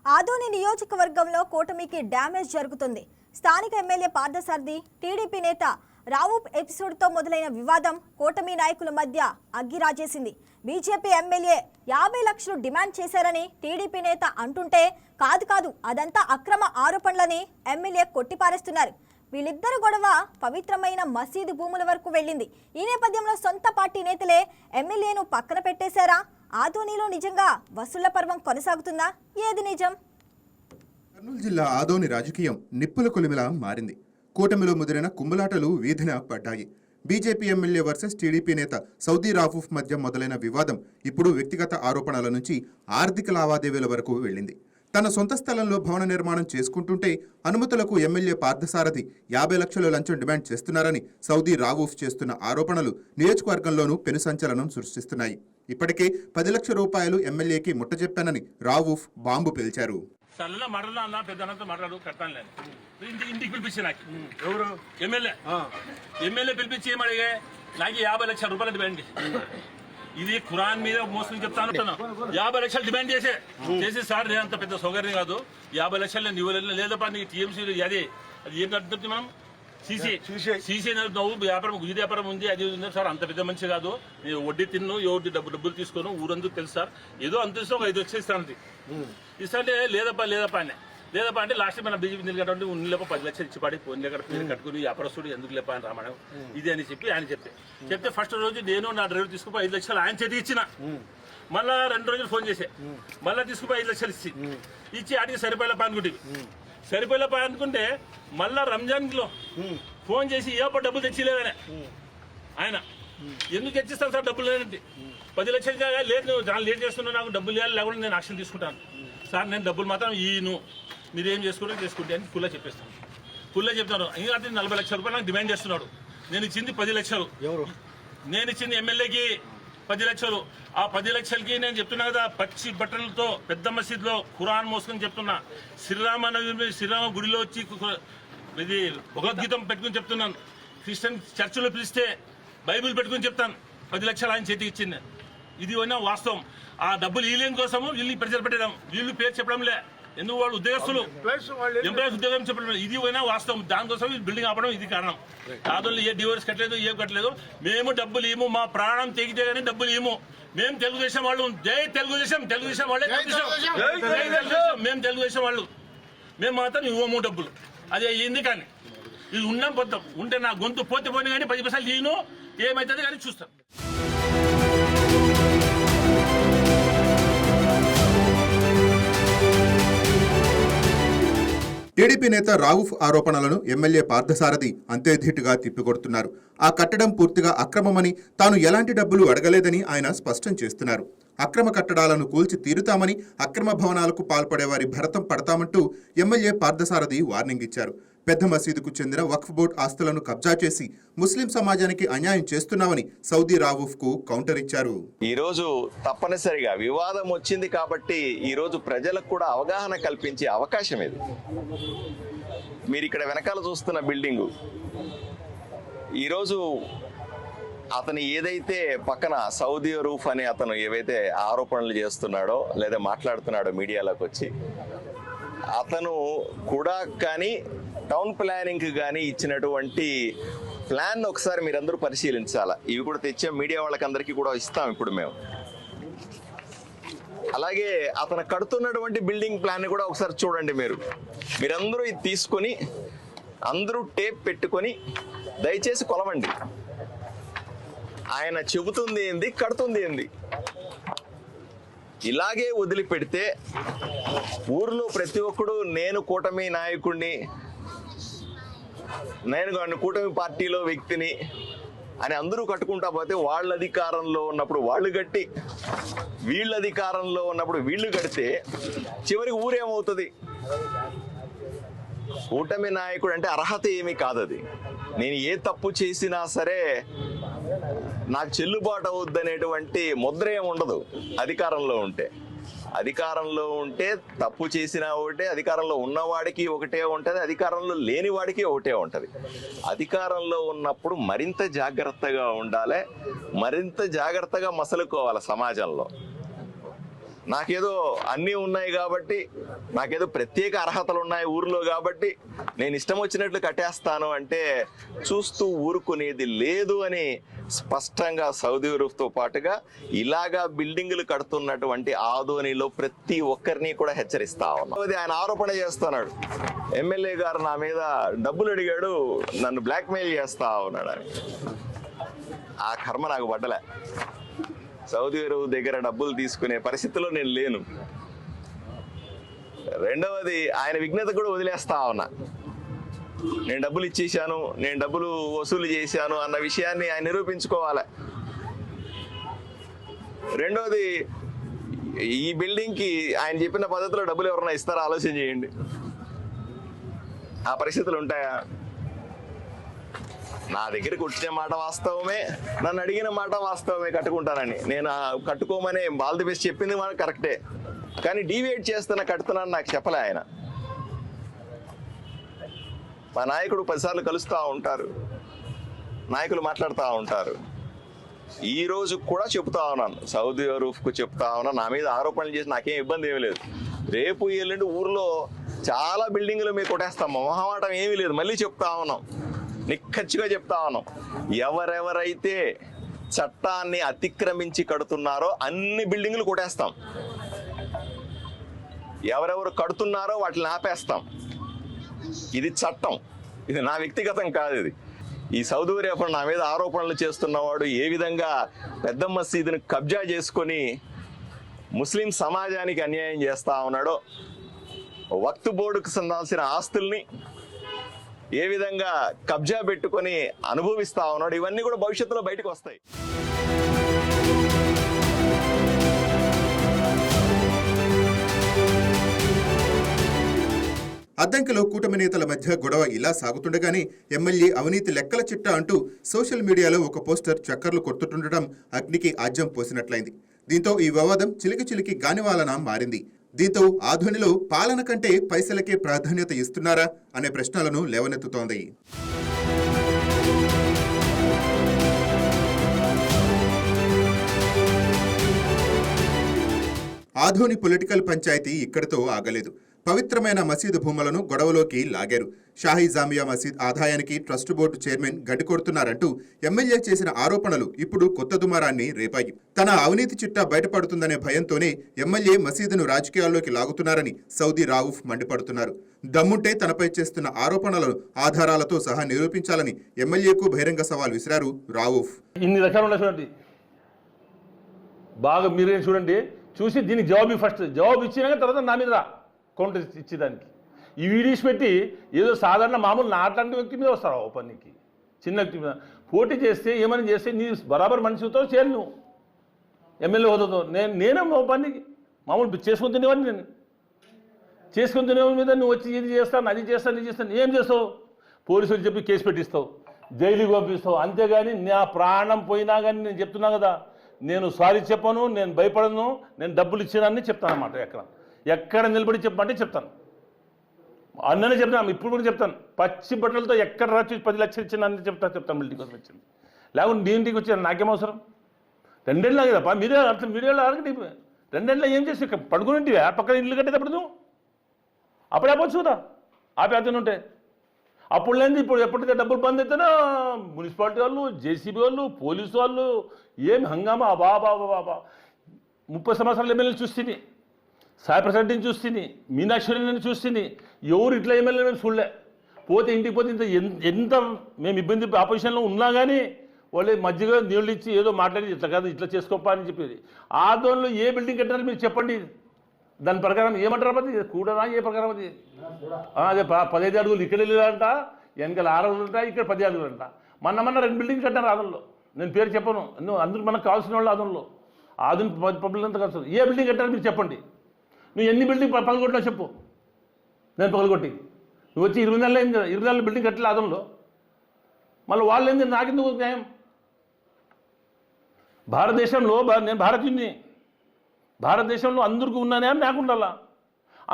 ఆదోని నియోజకవర్గంలో కూటమికి డ్యామేజ్ జరుగుతుంది. స్థానిక ఎమ్మెల్యే పార్థసారథి టీడీపీ నేత రావూఫ్ ఎపిసోడ్తో మొదలైన వివాదం కూటమి నాయకుల మధ్య అగ్గిరాజేసింది. బీజేపీ ఎమ్మెల్యే 50 లక్షలు డిమాండ్ చేశారని టీడీపీ నేత అంటుంటే కాదు అదంతా అక్రమ ఆరోపణలని ఎమ్మెల్యే కొట్టిపారేస్తున్నారు. వీళ్ళిద్దరు గొడవ పవిత్రమైన మసీదు భూముల వరకు వెళ్ళింది. ఈ నేపథ్యంలో సొంత పార్టీ నేతలే ఎమ్మెల్యేను పక్కన పెట్టేశారా? ఆదోనిలో నిజంగా వసూళ్ల పర్వం కొనసాగుతుందా? ఏది నిజం? కర్నూలు జిల్లా ఆదోని రాజకీయం నిప్పుల కొలిమిలా మారింది. కూటమిలో ముదిరిన కుమ్ములాటలు వీధిన పడ్డాయి. బీజేపీ ఎమ్మెల్యే వర్సెస్ టీడీపీ నేత సౌదీ రావూఫ్ మధ్య మొదలైన వివాదం ఇప్పుడు వ్యక్తిగత ఆరోపణల నుంచి ఆర్థిక లావాదేవీల వరకు వెళ్ళింది. తన సొంత స్థలంలో భవన నిర్మాణం చేసుకుంటుంటే అనుమతులకు ఎమ్మెల్యే పార్థసారథి 50 లక్షల లంచం డిమాండ్ చేస్తున్నారని సౌదీ రావూఫ్ చేస్తున్న ఆరోపణలు నియోజకవర్గంలోనూ పెను సంచలనం సృష్టిస్తున్నాయి. ఇప్పటికే 10 లక్షల రూపాయలు ఎమ్మెల్యేకి ముట్టజెప్పానని రావూఫ్ బాంబు పేల్చారు. ఇంటికి పిలిపించి నాకు ఎవరు ఎమ్మెల్యే పిలిపించి ఏమడిగే నాకు 50 లక్షల రూపాయలు డిమాండ్. ఇది ఖురాన్ మీద మోసం చెప్తాను. 50 లక్షలు డిమాండ్ చేసి సార్ నేను అంత పెద్ద సౌకర్యం కాదు, 50 లక్షలు నేను ఇవ్వలేదు. లేదప్ప నీకు టీఎంసీ అది ఏం కడుతుంది మనం సీసీ నువ్వు వ్యాపారం గుడి వ్యాపారం ఉంది అది ఉంది సార్, అంత పెద్ద మనిషి కాదు, నేను వడ్డీ తిన్ను ఎవరి డబ్బులు తీసుకోను ఊరందుకు తెలుసు సార్, ఏదో అంత ఇస్తాం 5 లక్షలు ఇస్తాను ఇస్తాంటే లేదప్పా అంటే లాస్ట్ మన బీజేపీ నిలకట్టు ఉన్నలేప 10 లక్షలు ఇచ్చి పడి ఫోన్ దగ్గర పేరు కట్టుకుని వ్యాపారస్తుడు ఎందుకు లేప అని రామడం ఇది అని చెప్పి ఆయన చెప్తే ఫస్ట్ రోజు నేను నా డ్రైవర్ తీసుకుని 5 లక్షలు ఆయన చేతికి ఇచ్చిన. మళ్ళా 2 రోజులు ఫోన్ చేసే మళ్ళీ తీసుకుని 5 లక్షలు ఇచ్చి ఆడికి సరిపోయేలా అనుకుంటే మళ్ళా రంజాన్ లో ఫోన్ చేసి ఏపో డబ్బులు తెచ్చిలేదనే ఆయన ఎందుకు తెచ్చిస్తాను సార్ డబ్బులు లేదంటే 10 లక్షలు లేదు నువ్వు చాలా లేట్ చేస్తున్నావు, నాకు డబ్బులు ఇవ్వాలి లేకుండా నేను యాక్షన్ తీసుకుంటాను సార్, నేను డబ్బులు మాత్రం ఈను మీరేం చేసుకుంటే అని ఫుల్గా చెప్తాను. ఇంకా 40 లక్షల రూపాయలు నాకు డిమాండ్ చేస్తున్నాడు. నేను ఇచ్చింది 10 లక్షలు, నేను ఇచ్చింది ఎమ్మెల్యేకి 10 లక్షలు. ఆ 10 లక్షలకి నేను చెప్తున్నా కదా పచ్చి బట్టలతో పెద్ద మసీద్లో ఖురాన్ మోసుకొని చెప్తున్నా, శ్రీరామ గుడిలో వచ్చి ఇది భగవద్గీతం పెట్టుకుని చెప్తున్నాను, క్రిస్టియన్ చర్చిలో పిలిస్తే బైబిల్ పెట్టుకుని చెప్తాను. 10 లక్షలు ఆయన చేతికి ఇచ్చింది. ఇది అయినా వాస్తవం. ఆ డబ్బులు వీళ్ళేం కోసము వీళ్ళు ప్రెజర్ పెట్టడం, వీళ్ళు పేరు చెప్పడంలే, ఎందుకు వాళ్ళు ఉద్యోగస్తులు ఎంప్లాయీస్ ఉద్యోగం చెప్పడం, ఇది అయినా వాస్తవం. దానికోసం బిల్డింగ్ ఆపడం ఇది కారణం. ఆదోళ్ళు ఏ డివోర్స్ కట్టలేదు, ఏం కట్టలేదు. మేము డబ్బులు ఇవ్వము, మా ప్రాణం తెగితే కానీ డబ్బులు ఇవ్వము. మేము తెలుగుదేశం వాళ్ళు, జై తెలుగుదేశం వాళ్ళే, మేము తెలుగుదేశం వాళ్ళు, మేము మాత్రం ఇవ్వము డబ్బులు. అదే అయ్యింది. కానీ ఇది ఉన్నాం పొద్దాం ఉంటే నా గొంతు పోతే పోయినా కానీ 10 పైసలు నేను ఏమవుతుంది కానీ చూస్తాను. టీడీపీ నేత రావూఫ్ ఆరోపణలను ఎమ్మెల్యే పార్థసారథి అంతే ధీటుగా తిప్పికొడుతున్నారు. ఆ కట్టడం పూర్తిగా అక్రమమని, తాను ఎలాంటి డబ్బులు అడగలేదని ఆయన స్పష్టం చేస్తున్నారు. అక్రమ కట్టడాలను కూల్చి తీరుతామని, అక్రమ భవనాలకు పాల్పడే వారి భరతం పడతామంటూ ఎమ్మెల్యే పార్థసారథి వార్నింగ్ ఇచ్చారు. పెద్ద మసీదుకు చెందిన వక్ఫ్ బోర్డు ఆస్తులను కబ్జా చేసి ముస్లిం సమాజానికి అన్యాయం చేస్తున్నామని సౌదీ రావూఫ్ కు కౌంటర్ ఇచ్చారు. ఈ రోజు తప్పనిసరిగా వివాదం వచ్చింది కాబట్టి ఈ రోజు ప్రజలకు కూడా అవగాహన కల్పించే అవకాశం ఇది. మీరు ఇక్కడ వెనకాల చూస్తున్న బిల్డింగు ఈరోజు అతను ఏదైతే పక్కన సౌదీ రూఫ్ అని అతను ఏవైతే ఆరోపణలు చేస్తున్నాడో లేదా మాట్లాడుతున్నాడో మీడియాలోకి వచ్చి, అతను కూడా కానీ టౌన్ ప్లానింగ్ కానీ ఇచ్చినటువంటి ప్లాన్ ఒకసారి మీరందరూ పరిశీలించాలా. ఇవి కూడా తెచ్చే మీడియా వాళ్ళకందరికీ కూడా ఇస్తాం ఇప్పుడు మేము. అలాగే అతను కడుతున్నటువంటి బిల్డింగ్ ప్లాన్ కూడా ఒకసారి చూడండి. మీరందరూ ఇది తీసుకొని అందరూ టేప్ పెట్టుకొని దయచేసి కొలవండి. ఆయన చెబుతుంది ఏంది, కడుతుంది ఏంది. ఇలాగే వదిలిపెడితే ఊర్లో ప్రతి ఒక్కడు నేను కూటమి నాయకుడిని, నేను కూటమి పార్టీలో వ్యక్తిని అని అందరూ కట్టుకుంటా పోతే వాళ్ళ అధికారంలో ఉన్నప్పుడు వాళ్ళు కట్టి, వీళ్ళ అధికారంలో ఉన్నప్పుడు వీళ్ళు కడితే చివరికి ఊరేమవుతుంది? కూటమి నాయకుడు అంటే అర్హత ఏమీ కాదు. అది నేను ఏ తప్పు చేసినా సరే నాకు చెల్లుబాటు అవుద్దనేటువంటి ముద్ర ఏమి ఉండదు. అధికారంలో ఉంటే తప్పు చేసినా ఒకటే, అధికారంలో ఉన్నవాడికి ఒకటే ఉంటుంది, అధికారంలో లేని వాడికి ఒకటే ఉంటుంది. అధికారంలో ఉన్నప్పుడు మరింత జాగ్రత్తగా ఉండాలి, మరింత జాగ్రత్తగా మసలుకోవాలి సమాజంలో. నాకేదో అన్నీ ఉన్నాయి కాబట్టి, నాకేదో ప్రత్యేక అర్హతలు ఉన్నాయి ఊర్లో కాబట్టి నేను ఇష్టం వచ్చినట్లు కట్టేస్తాను అంటే చూస్తూ ఊరుకునేది లేదు అని స్పష్టంగా సౌదీ రూఫ్తో పాటుగా ఇలాగా బిల్డింగులు కడుతున్నటువంటి ఆదోనిలో ప్రతి ఒక్కరిని కూడా హెచ్చరిస్తా ఉన్నాం. ఆయన ఆరోపణ చేస్తున్నాడు, ఎమ్మెల్యే గారు నా మీద డబ్బులు అడిగాడు, నన్ను బ్లాక్మెయిల్ చేస్తా ఉన్నాడు అని. ఆ కర్మ నాకు పడ్డలే. సౌదీ అరేబియా దగ్గర డబ్బులు తీసుకునే పరిస్థితిలో నేను లేను. రెండవది, ఆయన విఘ్నత కూడా వదిలేస్తా ఉన్నా. నేను డబ్బులు ఇచ్చేసాను, నేను డబ్బులు వసూలు చేశాను అన్న విషయాన్ని ఆయన నిరూపించుకోవాలి. రెండవది, ఈ బిల్డింగ్కి ఆయన చెప్పిన పద్ధతిలో డబ్బులు ఎవరైనా ఇస్తారా ఆలోచన చేయండి. ఆ పరిస్థితులు ఉంటాయా? నా దగ్గరికి వచ్చిన మాట వాస్తవమే, నన్ను అడిగిన మాట వాస్తవమే, కట్టుకుంటానని. నేను కట్టుకోమని ఆల్ ది బెస్ట్ చెప్పింది మనకు కరెక్టే, కానీ డీవియేట్ చేస్తున్నా కట్టుతున్నాను నాకు చెప్పలే ఆయన. మా నాయకుడు 10 సార్లు కలుస్తూ ఉంటారు, నాయకులు మాట్లాడుతూ ఉంటారు. ఈ రోజు కూడా చెప్తా ఉన్నాను, సౌదీ రూఫ్కు చెప్తా ఉన్నా, నా మీద ఆరోపణలు చేసి నాకేం ఇబ్బంది ఏమీ లేదు. రేపు ఎల్లుండి ఊర్లో చాలా బిల్డింగులు మీకు కొట్టేస్తాం, మొహమాటం ఏమీ లేదు. మళ్ళీ చెప్తా ఉన్నాం, నిక్కచ్చిగా చెప్తా ఉన్నాం, ఎవరెవరైతే చట్టాన్ని అతిక్రమించి కడుతున్నారో అన్ని బిల్డింగులు కొట్టేస్తాం, ఎవరెవరు కడుతున్నారో వాటిని ఆపేస్తాం. ఇది చట్టం, ఇది నా వ్యక్తిగతం కాదు. ఇది ఈ సౌదీ అరేబియా నా మీద ఆరోపణలు చేస్తున్నవాడు ఏ విధంగా పెద్ద మసీదుని కబ్జా చేసుకొని ముస్లిం సమాజానికి అన్యాయం చేస్తా ఉన్నాడో, వక్ఫ్ బోర్డుకు చెందాల్సిన ఆస్తుల్ని ఏ విధంగా కబ్జా పెట్టుకొని అనుభవిస్తా ఉన్నాడు, ఇవన్నీ కూడా భవిష్యత్తులో బయటకు వస్తాయి. అద్దంకిలో కూటమి నేతల మధ్య గొడవ ఇలా సాగుతుండగానే ఎమ్మెల్యే అవినీతి లెక్కల చిట్టా అంటూ సోషల్ మీడియాలో ఒక పోస్టర్ చక్కర్లు కొట్టుతుండటం అగ్నికి ఆజ్యం పోసినట్లయింది. దీంతో ఈ వివాదం చిలికి గానివాలన మారింది. దీంతో ఆధ్వర్యంలో పాలన కంటే పైసలకే ప్రాధాన్యత ఇస్తున్నారా అనే ప్రశ్నలను లేవనెత్తుతోంది. ఆధోని పొలిటికల్ పంచాయతీ ఇక్కడితో ఆగలేదు. పవిత్రమైన మసీదు భూములను గొడవలోకి లాగారు. షాహీ జామియా మసీద్ ఆదాయానికి ట్రస్ట్ బోర్డు చైర్మన్ గడ్డికొడుతున్నారంటూ ఎమ్మెల్యే చేసిన ఆరోపణలు ఇప్పుడు కొత్త దుమారాన్ని రేపాయి. తన అవినీతి చిట్టా బయటపడుతుందనే భయంతోనే ఎమ్మెల్యే మసీదును రాజకీయాల్లోకి లాగుతున్నారని సౌదీ రావుఫ్ మండిపడుతున్నారు. దమ్ముంటే తనపై చేస్తున్న ఆరోపణలను ఆధారాలతో సహా నిరూపించాలని ఎమ్మెల్యేకు బహిరంగ సవాల్ విసిరారు రావుఫ్. ఇన్ని రకాలు ఉన్నాయి చూడండి, బాగా మీరే చూడండి, చూసి దీనికి జవాబు ఇచ్చినాక తర్వాత నా మీద కౌంటర్ ఇచ్చేదానికి. ఈ వీడియోస్ పెట్టి ఏదో సాధారణ మామూలు నాట్లాంటి వ్యక్తి మీద వస్తారు ఓ పనికి, చిన్న వ్యక్తి మీద పోటీ చేస్తే ఏమని చేస్తే నీ బరాబర్ మనిషితో చేయాలి, నువ్వు ఎమ్మెల్యే హోదాతో. నేనే ఓ పనికి మామూలు చేసుకుని తినేవాడిని, నేను చేసుకుని తినేవాడి మీద నువ్వు వచ్చి ఇది చేస్తాను అది చేస్తాను ఏం చేస్తావు? పోలీసులు చెప్పి కేసు పెట్టిస్తావు, జైలుకి పంపిస్తావు, అంతేగాని నా ప్రాణం పోయినా కానీ నేను చెప్తున్నా కదా, నేను సారీ చెప్పను, నేను భయపడను, నేను డబ్బులు ఇచ్చానని చెప్తాను అన్నమాట. ఎక్కడ నిలబడి చెప్పమంటే చెప్తాను, అన్ననే చెప్తాను, ఇప్పుడు కూడా చెప్తాను. పచ్చి బట్టలతో ఎక్కడ రాచి 10 లక్షలు ఇచ్చిన చెప్తాను బిల్డింగ్ కోసం వచ్చింది. లేకుంటే నీ ఇంటికి వచ్చాను, నాకేం అవసరం? 2 ఏళ్ళ కదప్పా మీరే అర్థం, మీరేళ్ళు అడగండి. 2 ఏళ్ళ ఏం చేసి పడుకుని పక్కన ఇల్లు కట్టేటప్పుడు నువ్వు అప్పుడే ఆపొచ్చు కదా, ఆపేతను ఉంటే. అప్పుడు లేని ఇప్పుడు ఎప్పటికీ డబ్బులు బంద్ అయితేనే మున్సిపాలిటీ వాళ్ళు, జేసీబీ వాళ్ళు, పోలీసు వాళ్ళు ఏం హంగామా. బాబా 30 సంవత్సరాలు ఎమ్మెల్యేలు చూస్తుంది, సాయిప్రసాద్ని చూస్తుంది, మీనాక్షిని చూస్తుంది, ఎవరు ఇట్లా ఎమ్మెల్యే మేము చూడలే. పోతే ఇంటికి పోతే ఎంత మేము ఇబ్బంది ఆపోజిషన్లో ఉన్నా కానీ వాళ్ళు మధ్యగా నీళ్ళు ఇచ్చి ఏదో మాట్లాడి ఇట్లా కాదు ఇట్లా చేసుకోపా అని చెప్పేది. ఆదోన్లో ఏ బిల్డింగ్ కట్టారో మీరు చెప్పండి, దాని ప్రకారం ఏమంటారు అది కూడనా, ఏ ప్రకారం అది? అదే 15 అడుగులు ఇక్కడ వెళ్ళారంట, వెనకాల 6 అడుగులు అంట, ఇక్కడ 10 అడుగులు అంట. మొన్న 2 బిల్డింగ్ కట్టారు ఆదోన్లో, నేను పేరు చెప్పను, అందరూ మనకు కావాల్సిన వాళ్ళు ఆదోన్లో, ఆదోన్ పబ్లిక్ అంతా కలిసి ఏ బిల్డింగ్ కట్టారో మీరు చెప్పండి. నువ్వు ఎన్ని బిల్డింగ్ పగలగొట్టినా చెప్పు, నేను పగలగొట్టి. నువ్వు వచ్చి 20 నెలలు అయింది కదా, 20 నెలలు బిల్డింగ్ కట్టలే ఆదంలో, మళ్ళీ వాళ్ళు ఏంది నాకెందుకు న్యాయం? భారతదేశంలో నేను భారతీయుని, భారతదేశంలో అందరికీ ఉన్న న్యాయం నాకు ఉండాలా?